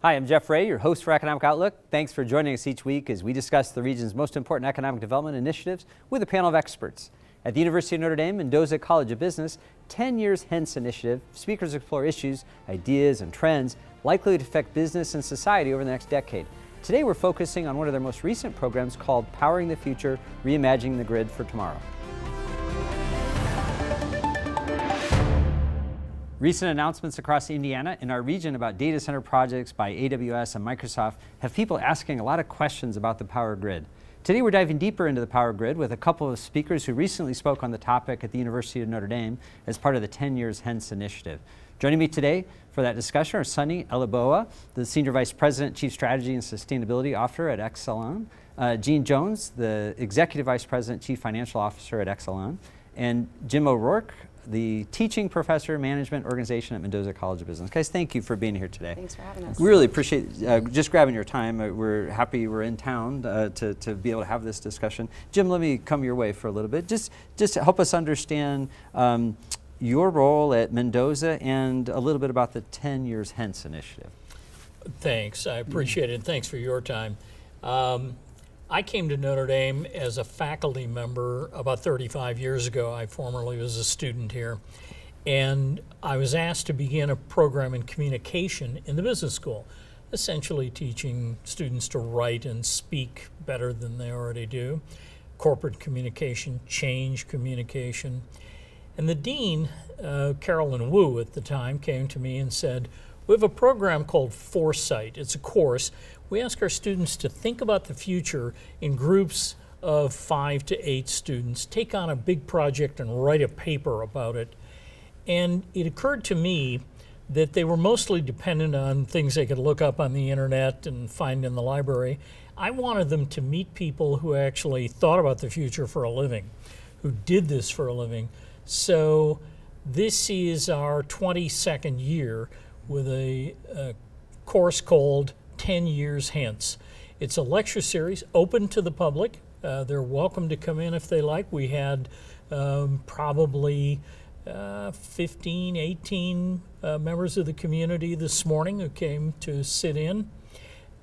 Hi, I'm Jeff Ray, your host for Economic Outlook. Thanks for joining us each week as we discuss the region's most important economic development initiatives with a panel of experts. At the University of Notre Dame Mendoza College of Business 10 Years Hence initiative, speakers explore issues, ideas, and trends likely to affect business and society over the next decade. Today we're focusing on one of their most recent programs called Powering the Future, Reimagining the Grid for Tomorrow. Recent announcements across Indiana and our region about data center projects by AWS and Microsoft have people asking a lot of questions about the power grid. Today we're diving deeper into the power grid with a couple of speakers who recently spoke on the topic at the University of Notre Dame as part of the 10 Years Hence initiative. Joining me today for that discussion are Sunny Elaboa, the Senior Vice President, Chief Strategy and Sustainability Officer at Exelon, Gene Jones, the Executive Vice President, Chief Financial Officer at Exelon, and Jim O'Rourke, the teaching professor, management organization at Mendoza College of Business. Guys, thank you for being here today. Thanks for having us. We really appreciate just grabbing your time. We're happy we're in town to be able to have this discussion. Jim, let me come your way for a little bit. Just to help us understand your role at Mendoza and a little bit about the 10 Years Hence initiative. Thanks, I appreciate it. Thanks for your time. I came to Notre Dame as a faculty member about 35 years ago. I formerly was a student here. And I was asked to begin a program in communication in the business school, essentially teaching students to write and speak better than they already do, corporate communication, change communication. And the dean, Carolyn Wu at the time, came to me and said, we have a program called Foresight. It's a course. We ask our students to think about the future in groups of 5 to 8 students, take on a big project and write a paper about it. And it occurred to me that they were mostly dependent on things they could look up on the internet and find in the library. I wanted them to meet people who actually thought about the future for a living, who did this for a living. So this is our 22nd year with a course called 10 Years Hence. It's a lecture series open to the public. They're welcome to come in if they like. We had probably 15, 18 members of the community this morning who came to sit in.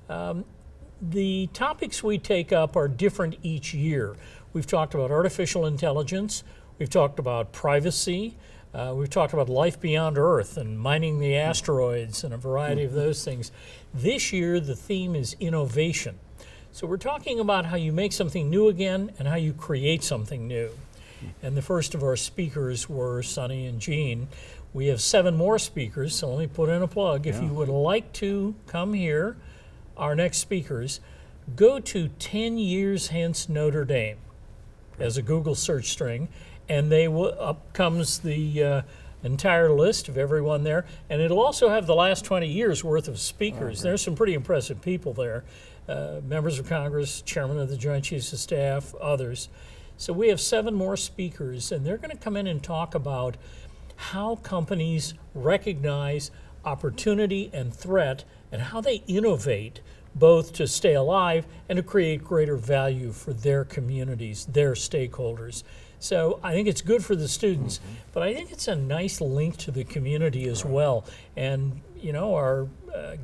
The topics we take up are different each year. We've talked about artificial intelligence. We've talked about privacy. We've talked about life beyond Earth and mining the asteroids and a variety of those things. This year, the theme is innovation. So we're talking about how you make something new again and how you create something new. And the first of our speakers were Sunny and Gene. We have 7 more speakers, so let me put in a plug. If you would like to come here, our next speakers, go to 10 Years Hence Notre Dame as a Google search string. And up comes the entire list of everyone there. And it'll also have the last 20 years worth of speakers. There's some pretty impressive people there. Members of Congress, Chairman of the Joint Chiefs of Staff, others. So we have 7 more speakers, and they're going to come in and talk about how companies recognize opportunity and threat and how they innovate both to stay alive and to create greater value for their communities, their stakeholders. So I think it's good for the students, but I think it's a nice link to the community as well. And you know, our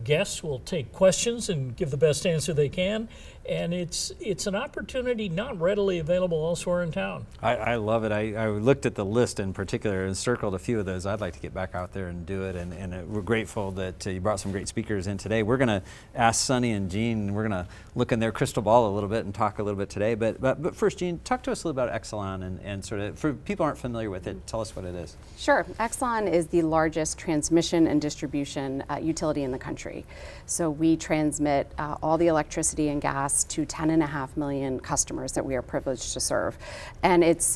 guests will take questions and give the best answer they can. And it's an opportunity not readily available elsewhere in town. I love it. I looked at the list in particular and circled a few of those. I'd like to get back out there and do it. And we're grateful that you brought some great speakers in today. We're going to ask Sunny and Gene, we're going to look in their crystal ball a little bit and talk a little bit today. But first, Gene, talk to us a little about Exelon and sort of, for people who aren't familiar with it, tell us what it is. Sure. Exelon is the largest transmission and distribution utility in the country. So we transmit all the electricity and gas to 10.5 million customers that we are privileged to serve. And it's,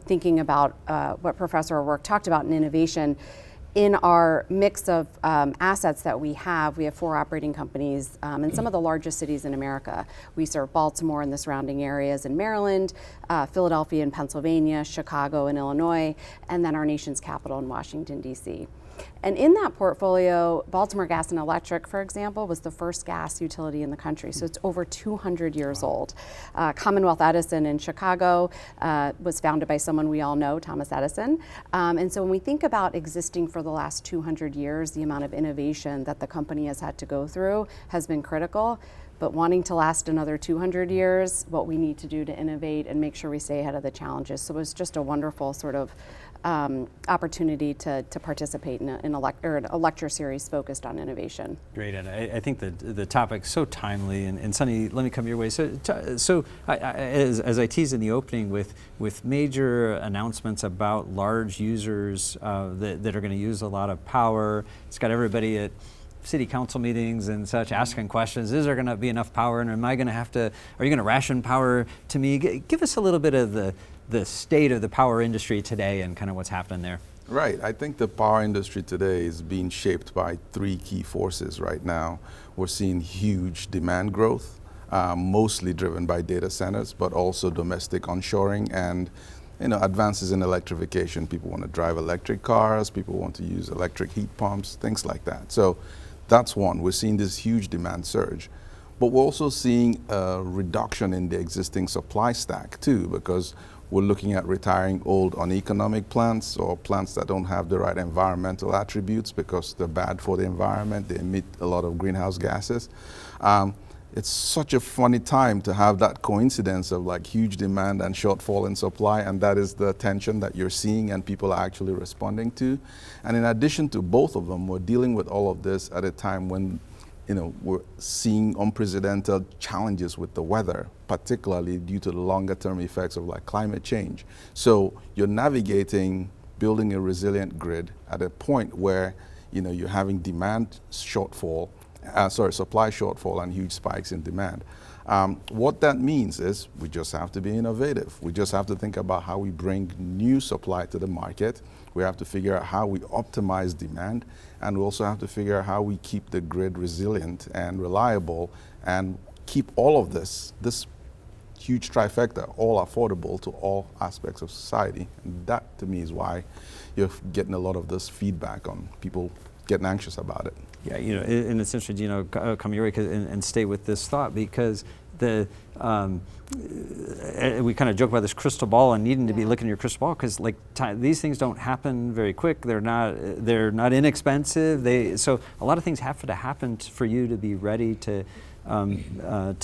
thinking about what Professor O'Rourke talked about in innovation. In our mix of assets that we have 4 operating companies in some of the largest cities in America. We serve Baltimore and the surrounding areas in Maryland, Philadelphia and Pennsylvania, Chicago and Illinois, and then our nation's capital in Washington, D.C. And in that portfolio, Baltimore Gas and Electric, for example, was the first gas utility in the country. So it's over 200 years old. Commonwealth Edison in Chicago was founded by someone we all know, Thomas Edison. And so when we think about existing for the last 200 years, the amount of innovation that the company has had to go through has been critical. But wanting to last another 200 years, what we need to do to innovate and make sure we stay ahead of the challenges. So it was just a wonderful sort of opportunity to participate in a lecture series focused on innovation. Great, and I think that the topic's so timely. And Sunny, let me come your way. So as I teased in the opening, with major announcements about large users that are going to use a lot of power, it's got everybody at city council meetings and such asking questions. Is there going to be enough power, and are you going to ration power to me? Give us a little bit of the state of the power industry today and kind of what's happening there. Right. I think the power industry today is being shaped by three key forces right now. We're seeing huge demand growth, mostly driven by data centers, but also domestic onshoring and advances in electrification. People want to drive electric cars, people want to use electric heat pumps, things like that. So that's one. We're seeing this huge demand surge. But we're also seeing a reduction in the existing supply stack too, because we're looking at retiring old uneconomic plants or plants that don't have the right environmental attributes because they're bad for the environment. They emit a lot of greenhouse gases. It's such a funny time to have that coincidence of like huge demand and shortfall in supply, and that is the tension that you're seeing and people are actually responding to. And in addition to both of them, we're dealing with all of this at a time when we're seeing unprecedented challenges with the weather, particularly due to the longer term effects of like climate change. So you're navigating building a resilient grid at a point where you're having supply shortfall and huge spikes in demand. What that means is we just have to be innovative. We just have to think about how we bring new supply to the market. We have to figure out how we optimize demand, and we also have to figure out how we keep the grid resilient and reliable and keep all of this huge trifecta, all affordable to all aspects of society. And that to me is why you're getting a lot of this feedback on people getting anxious about it. Yeah, and it's interesting, come your way and stay with this thought, because we kind of joke about this crystal ball and needing to be looking at your crystal ball, because these things don't happen very quick. They're not inexpensive. So a lot of things have to happen for you to be ready to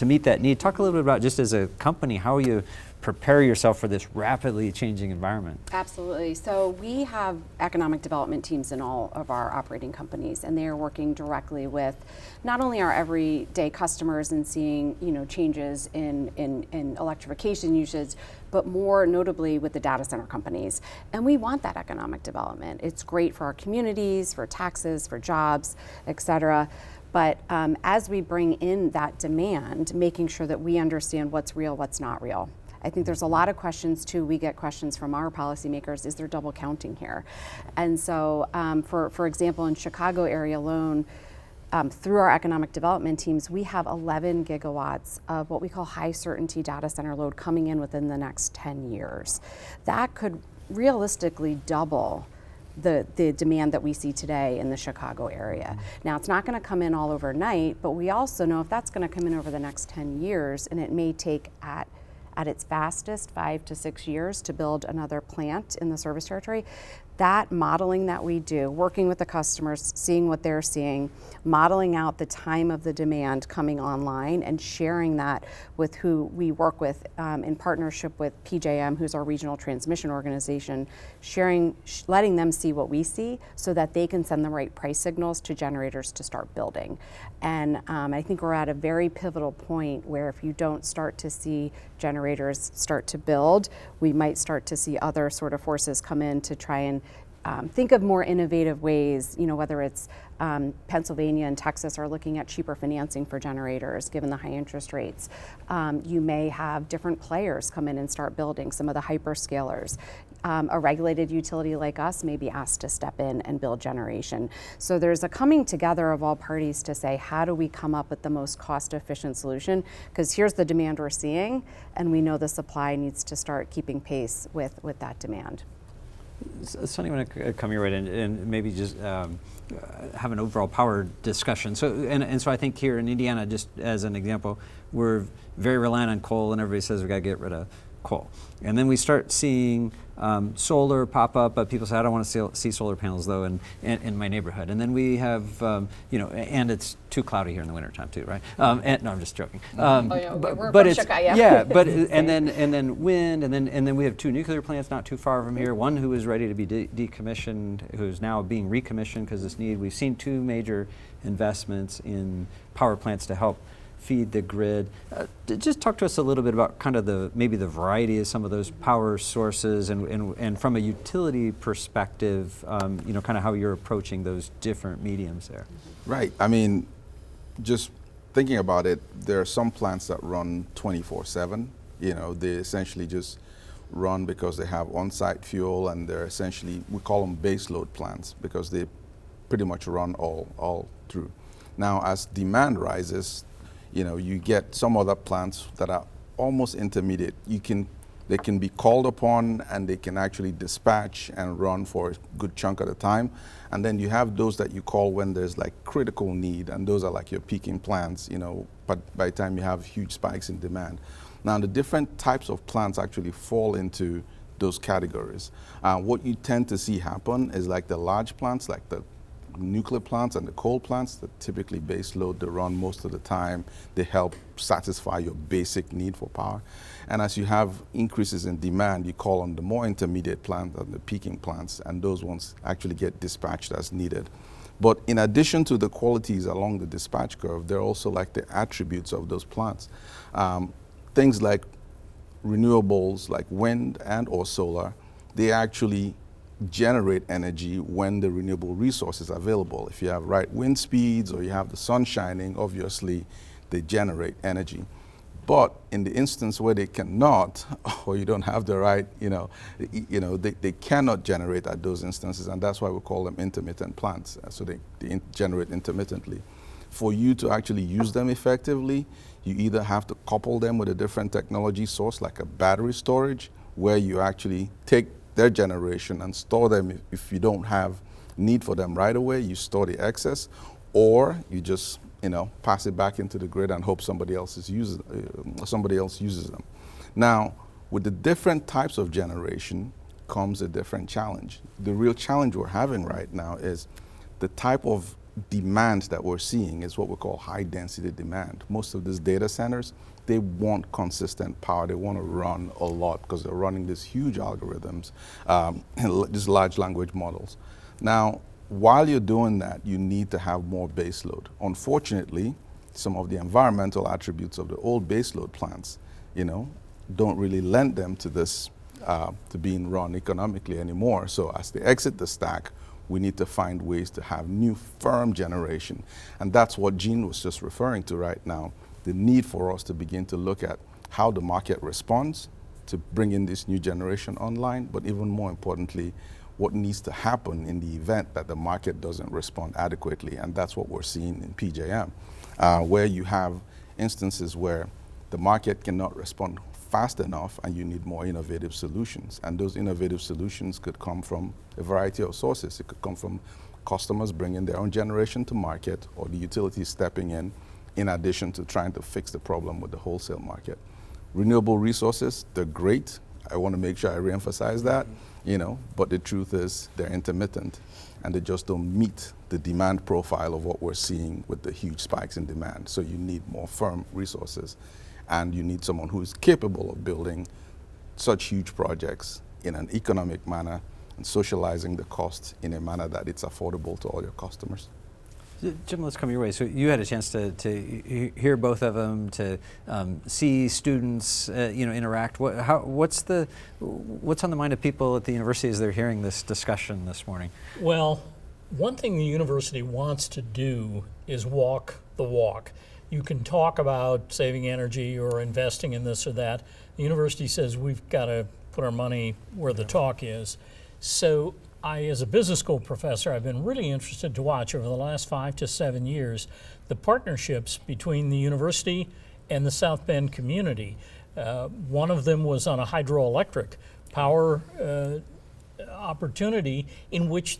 meet that need. Talk a little bit about, just as a company, how you prepare yourself for this rapidly changing environment. Absolutely. So we have economic development teams in all of our operating companies, and they are working directly with not only our everyday customers and seeing changes in electrification usage, but more notably with the data center companies. And we want that economic development. It's great for our communities, for taxes, for jobs, et cetera. But as we bring in that demand, making sure that we understand what's real, what's not real. I think there's a lot of questions too. We get questions from our policymakers, is there double counting here? And so for example, in Chicago area alone, through our economic development teams, we have 11 gigawatts of what we call high certainty data center load coming in within the next 10 years. That could realistically double the demand that we see today in the Chicago area. Now, it's not going to come in all overnight, but we also know if that's going to come in over the next 10 years, and it may take at its fastest 5 to 6 years to build another plant in the service territory. That modeling that we do, working with the customers, seeing what they're seeing, modeling out the time of the demand coming online, and sharing that with who we work with in partnership with PJM, who's our regional transmission organization, letting them see what we see so that they can send the right price signals to generators to start building. And I think we're at a very pivotal point where if you don't start to see generators start to build, we might start to see other sort of forces come in to try and think of more innovative ways, whether it's Pennsylvania and Texas are looking at cheaper financing for generators given the high interest rates. You may have different players come in and start building, some of the hyperscalers. A regulated utility like us may be asked to step in and build generation. So there's a coming together of all parties to say, how do we come up with the most cost-efficient solution? Because here's the demand we're seeing, and we know the supply needs to start keeping pace with that demand. Sonny, I want to come your way and maybe just have an overall power discussion. So, and so I think here in Indiana, just as an example, we're very reliant on coal, and everybody says we got to get rid of coal. And then we start seeing solar pop up, but people say, I don't want to see solar panels though in my neighborhood. And then we have, and it's too cloudy here in the wintertime too, right? And, no, I'm just joking. We're from Chicago, yeah. Yeah, but and then wind, and then we have 2 nuclear plants not too far from here. One who is ready to be decommissioned, who's now being recommissioned because it's needed. We've seen 2 major investments in power plants to help feed the grid. Just talk to us a little bit about kind of maybe the variety of some of those power sources, and from a utility perspective, kind of how you're approaching those different mediums there. Right. I mean, just thinking about it, there are some plants that run 24/7. They essentially just run because they have on-site fuel, and they're essentially, we call them base load plants because they pretty much run all through. Now, as demand rises, you get some other plants that are almost intermediate. They can be called upon, and they can actually dispatch and run for a good chunk of the time. And then you have those that you call when there's like critical need, and those are like your peaking plants, but by the time you have huge spikes in demand. Now, the different types of plants actually fall into those categories. What you tend to see happen is like the large plants, like the nuclear plants and the coal plants that typically base load, they run most of the time. They help satisfy your basic need for power. And as you have increases in demand, you call on the more intermediate plants and the peaking plants, and those ones actually get dispatched as needed. But in addition to the qualities along the dispatch curve, there are also like the attributes of those plants. Things like renewables, like wind and or solar, they actually generate energy when the renewable resource is available. If you have right wind speeds or you have the sun shining, obviously they generate energy. But in the instance where they cannot, or you don't have the right, they cannot generate at those instances, and that's why we call them intermittent plants. So they generate intermittently. For you to actually use them effectively, you either have to couple them with a different technology source, like a battery storage, where you actually take their generation and store them. If you don't have need for them right away, you store the excess, or you just pass it back into the grid and hope somebody else uses them. Now, with the different types of generation comes a different challenge. The real challenge we're having right now is the type of demand that we're seeing is what we call high density demand. Most of these data centers, they want consistent power. They want to run a lot because they're running these huge algorithms, these large language models. Now, while you're doing that, you need to have more baseload. Unfortunately, some of the environmental attributes of the old baseload plants, don't really lend them to this, to being run economically anymore. So as they exit the stack, we need to find ways to have new firm generation. And that's what Gene was just referring to right now. The need for us to begin to look at how the market responds to bring in this new generation online, but even more importantly, what needs to happen in the event that the market doesn't respond adequately. And that's what we're seeing in PJM, where you have instances where the market cannot respond fast enough and you need more innovative solutions. And those innovative solutions could come from a variety of sources. It could come from customers bringing their own generation to market, or the utilities stepping in addition to trying to fix the problem with the wholesale market. Renewable resources, they're great. I want to make sure I reemphasize that, but the truth is they're intermittent and they just don't meet the demand profile of what we're seeing with the huge spikes in demand. So you need more firm resources, and you need someone who is capable of building such huge projects in an economic manner and socializing the cost in a manner that it's affordable to all your customers. Jim, let's come your way. So you had a chance to hear both of them, to see students, interact. What's on the mind of people at the university as they're hearing this discussion this morning? Well, one thing the university wants to do is walk the walk. You can talk about saving energy or investing in this or that. The university says we've got to put our money where the talk is. So as a business school professor, I've been really interested to watch over the last 5 to 7 years the partnerships between the university and the South Bend community. One of them was on a hydroelectric power opportunity in which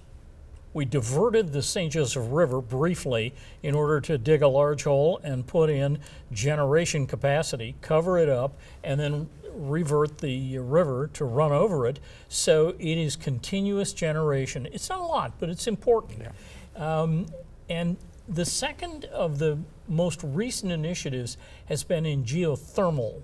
we diverted the St. Joseph River briefly in order to dig a large hole and put in generation capacity, cover it up, and then revert the river to run over it. So it is continuous generation. It's not a lot, but it's important. And the second of the most recent initiatives has been in geothermal.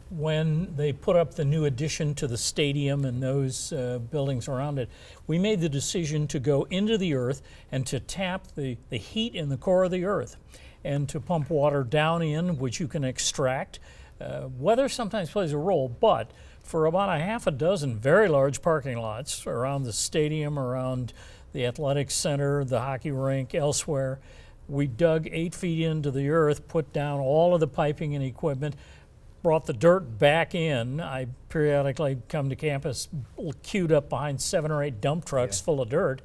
When they put up the new addition to the stadium and those buildings around it, we made the decision to go into the earth and to tap the heat in the core of the earth and to pump water down in, which you can extract. Weather sometimes plays a role, but for about a half a dozen very large parking lots around the stadium, around the athletic center, the hockey rink, elsewhere, we dug 8 feet into the earth, put down all of the piping and equipment, brought the dirt back in. I periodically come to campus queued up behind 7 or 8 dump trucks full of dirt,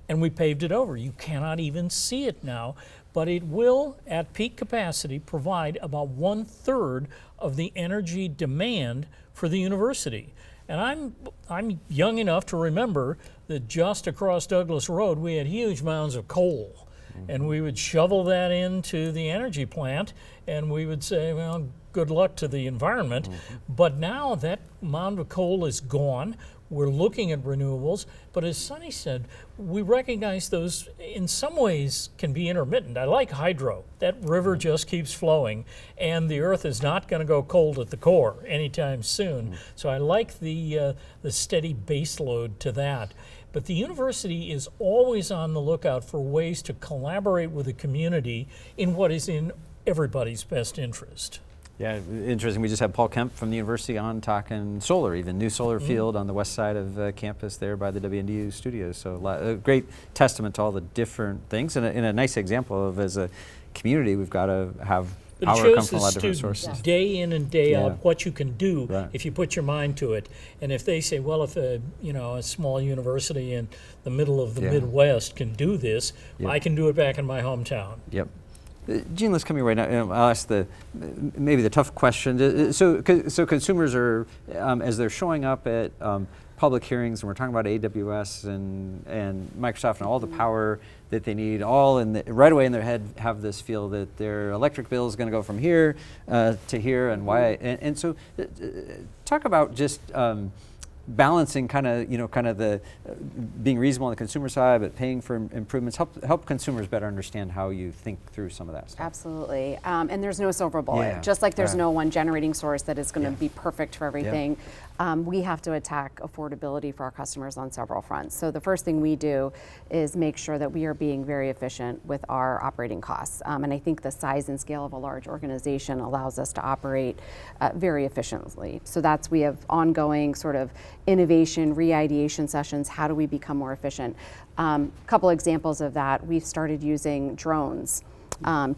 and we paved it over. You cannot even see it now, but it will, at peak capacity, provide about 1/3 of the energy demand for the university. And I'm young enough to remember that just across Douglas Road we had huge mounds of coal. And we would shovel that into the energy plant and we would say, well, good luck to the environment. But now that mound of coal is gone. We're looking at renewables, but as Sonny said, we recognize those in some ways can be intermittent. I like hydro. That river just keeps flowing, and the earth is not going to go cold at the core anytime soon. So I like the steady base load to that. But the university is always on the lookout for ways to collaborate with the community in what is in everybody's best interest. Yeah, interesting. We just had Paul Kemp from the university on talking solar, even new solar field on the west side of campus there by the WNDU studios. So a great testament to all the different things, and a nice example of, as a community, we've got to have But power it come shows from a the lot of different students sources. day in and day out what you can do Right. if you put your mind to it. And if they say, well, if a small university in the middle of the Midwest can do this, I can do it back in my hometown. Yep. Gene, let's come here right now. I'll ask maybe the tough question. So consumers are, as they're showing up at public hearings, and we're talking about AWS and Microsoft and all the power that they need, all right away in their head have this feel that their electric bill is going to go from here to here, and why. And so, talk about just balancing kind of the being reasonable on the consumer side, but paying for improvements. Help consumers better understand how you think through some of that stuff. Absolutely. And there's no silver bullet. Yeah. Just like there's Right. no one generating source that is going to Yeah. be perfect for everything. We have to attack affordability for our customers on several fronts. So the first thing we do is make sure that we are being very efficient with our operating costs. And I think the size and scale of a large organization allows us to operate very efficiently. So we have ongoing sort of innovation, re-ideation sessions. How do we become more efficient? Couple examples of that, we've started using drones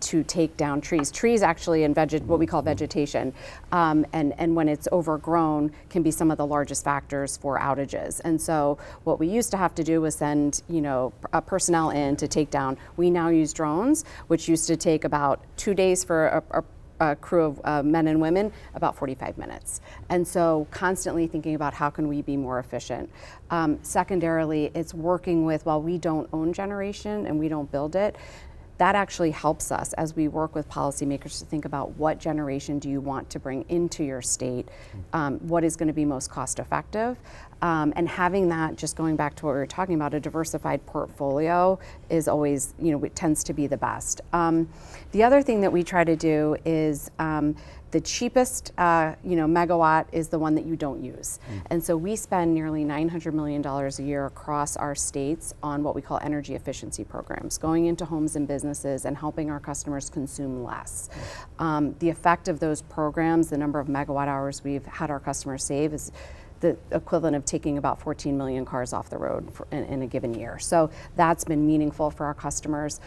to take down trees. Trees actually in what we call vegetation, and when it's overgrown can be some of the largest factors for outages. And so what we used to have to do was send personnel in to take down. We now use drones, which used to take about 2 days for a crew of men and women, about 45 minutes. And so constantly thinking about how can we be more efficient. Secondarily, it's working with, while we don't own generation and we don't build it, that actually helps us as we work with policymakers to think about what generation do you want to bring into your state, what is going to be most cost effective, and having that, just going back to what we were talking about, a diversified portfolio is always, it tends to be the best. The other thing that we try to do is the cheapest megawatt is the one that you don't use. And so we spend nearly $900 million a year across our states on what we call energy efficiency programs, going into homes and businesses and helping our customers consume less. The effect of those programs, the number of megawatt hours we've had our customers save, is the equivalent of taking about 14 million cars off the road in a given year. So that's been meaningful for our customers.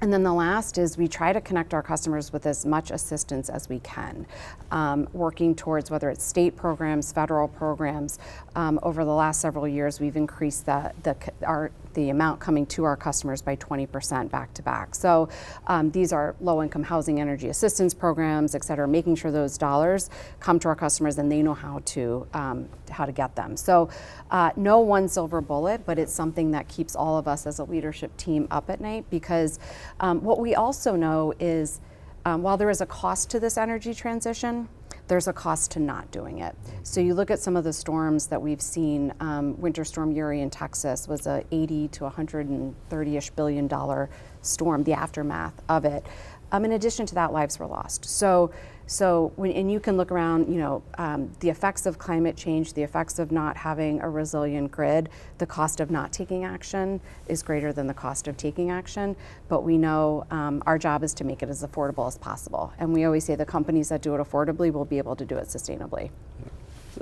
And then the last is we try to connect our customers with as much assistance as we can, working towards whether it's state programs, federal programs. Over the last several years, we've increased the the amount coming to our customers by 20% back to back. So these are low-income housing energy assistance programs, et cetera, making sure those dollars come to our customers and they know how to get them. So no one silver bullet, but it's something that keeps all of us as a leadership team up at night, because what we also know is while there is a cost to this energy transition, there's a cost to not doing it. So you look at some of the storms that we've seen. Winter Storm Uri in Texas was a $80 to $130-ish billion storm, the aftermath of it. In addition to that, lives were lost. So and you can look around, the effects of climate change, the effects of not having a resilient grid, the cost of not taking action is greater than the cost of taking action. But we know our job is to make it as affordable as possible. And we always say the companies that do it affordably will be able to do it sustainably.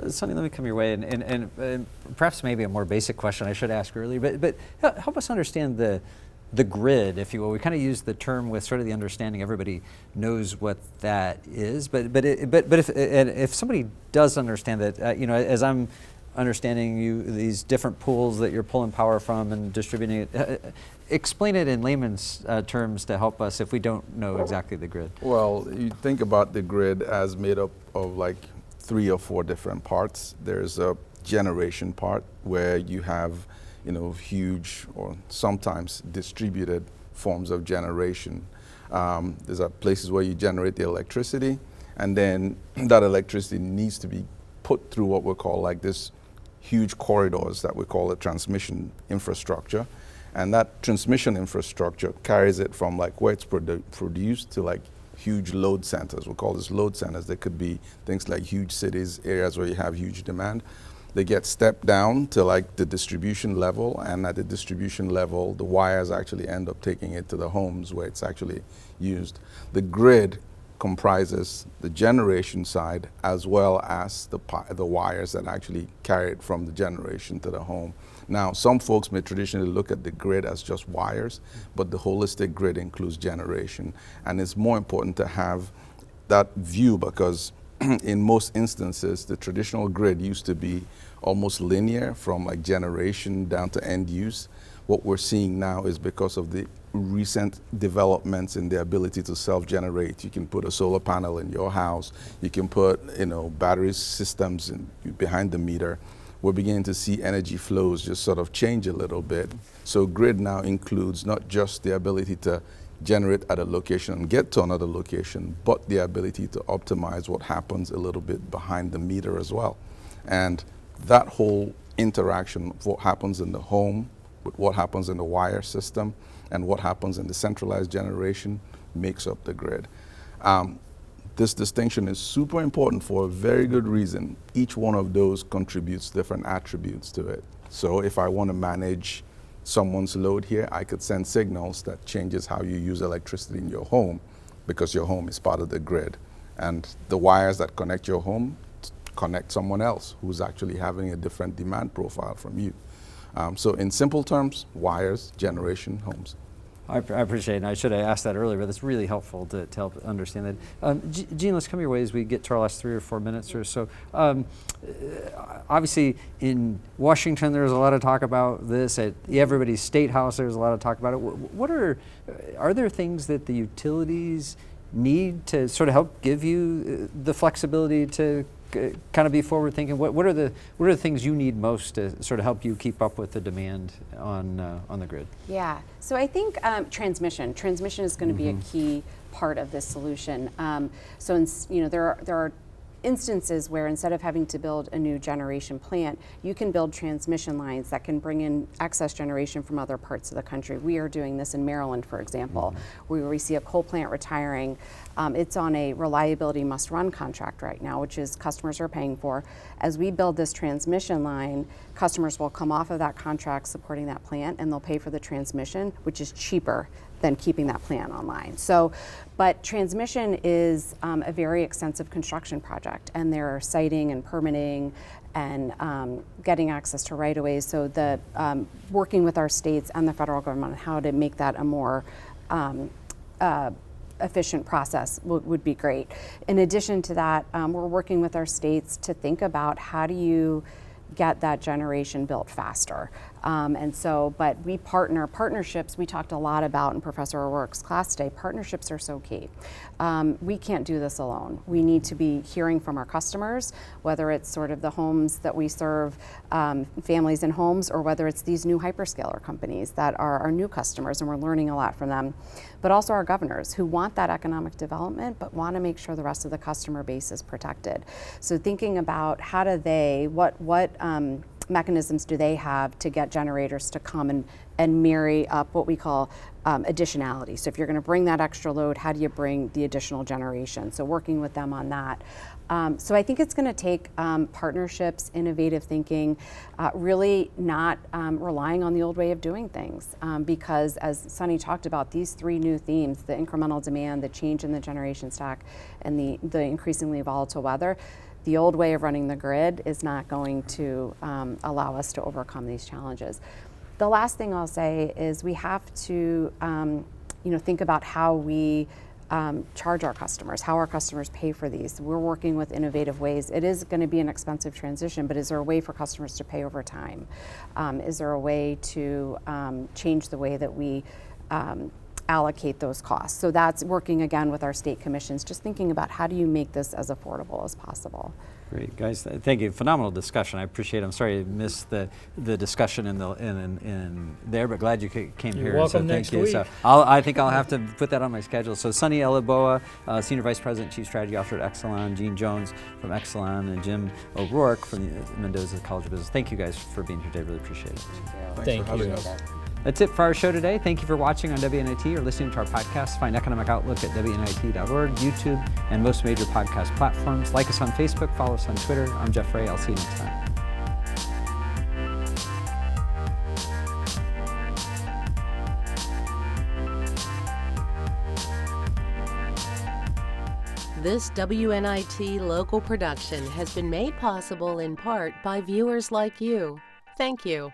Sonny, let me come your way, and perhaps maybe a more basic question I should ask earlier, but help us understand the grid, if you will. We kind of use the term with sort of the understanding everybody knows what that is, but if somebody does understand that, as I'm understanding these different pools that you're pulling power from and distributing it, explain it in layman's terms to help us if we don't know exactly the grid. Well, you think about the grid as made up of like 3 or 4 different parts. There's a generation part where you have huge or sometimes distributed forms of generation. There's places where you generate the electricity, and then that electricity needs to be put through what we call like this huge corridors that we call the transmission infrastructure. And that transmission infrastructure carries it from like where it's produced to like huge load centers. We call this load centers. They could be things like huge cities, areas where you have huge demand. They get stepped down to like the distribution level, and at the distribution level, the wires actually end up taking it to the homes where it's actually used. The grid comprises the generation side as well as the wires that actually carry it from the generation to the home. Now, some folks may traditionally look at the grid as just wires, but the holistic grid includes generation. And it's more important to have that view because in most instances, the traditional grid used to be almost linear from like generation down to end use. What we're seeing now is because of the recent developments in the ability to self-generate. You can put a solar panel in your house. You can put, battery systems behind the meter. We're beginning to see energy flows just sort of change a little bit. So grid now includes not just the ability to generate at a location and get to another location, but the ability to optimize what happens a little bit behind the meter as well. And that whole interaction of what happens in the home with what happens in the wire system and what happens in the centralized generation makes up the grid. This distinction is super important for a very good reason. Each one of those contributes different attributes to it. So if I want to manage someone's load here, I could send signals that changes how you use electricity in your home because your home is part of the grid. And the wires that connect your home connect someone else who's actually having a different demand profile from you. So in simple terms, wires, generation, homes. I appreciate it, and I should have asked that earlier, but it's really helpful to help understand that. Gene, let's come your way as we get to our last 3 or 4 minutes or so. Obviously, in Washington, there's a lot of talk about this. At everybody's state house, there's a lot of talk about it. Are there things that the utilities need to sort of help give you the flexibility to kind of be forward thinking? What are the things you need most to sort of help you keep up with the demand on the grid? Yeah, so I think transmission is going to be a key part of this solution. There are instances where instead of having to build a new generation plant, you can build transmission lines that can bring in excess generation from other parts of the country. We are doing this in Maryland, for example, where we see a coal plant retiring. It's on a reliability must-run contract right now, which is customers are paying for. As we build this transmission line, customers will come off of that contract supporting that plant, and they'll pay for the transmission, which is cheaper than keeping that plant online. But transmission is a very extensive construction project, and there are siting and permitting and getting access to right-of-ways. So working with our states and the federal government on how to make that a more efficient process would be great. In addition to that, we're working with our states to think about how do you get that generation built faster. But we partnerships, we talked a lot about in Professor O'Rourke's class today, partnerships are so key. We can't do this alone. We need to be hearing from our customers, whether it's sort of the homes that we serve, families and homes, or whether it's these new hyperscaler companies that are our new customers, and we're learning a lot from them. But also our governors who want that economic development, but want to make sure the rest of the customer base is protected. So thinking about how do they, what mechanisms do they have to get generators to come and marry up what we call additionality. So if you're going to bring that extra load, how do you bring the additional generation? So working with them on that. So I think it's going to take partnerships, innovative thinking, really not relying on the old way of doing things. Because as Sunny talked about, these three new themes, the incremental demand, the change in the generation stack, and the increasingly volatile weather, the old way of running the grid is not going to allow us to overcome these challenges. The last thing I'll say is we have to think about how we charge our customers, how our customers pay for these. We're working with innovative ways. It is going to be an expensive transition, but is there a way for customers to pay over time? Is there a way to change the way that we allocate those costs? So that's working again with our state commissions, just thinking about how do you make this as affordable as possible. Great, guys. Thank you. Phenomenal discussion. I appreciate it. I'm sorry I missed the discussion in there, but glad you came here. You're welcome so next thank you. week. So I think I'll have to put that on my schedule. So Sunny Elaboa, Senior Vice President, Chief Strategy Officer at Exelon, Gene Jones from Exelon, and Jim O'Rourke from the Mendoza College of Business. Thank you guys for being here today. Really appreciate it. Thank for having you. us. That's it for our show today. Thank you for watching on WNIT or listening to our podcast. Find Economic Outlook at WNIT.org, YouTube, and most major podcast platforms. Like us on Facebook, follow us on Twitter. I'm Jeff Ray. I'll see you next time. This WNIT local production has been made possible in part by viewers like you. Thank you.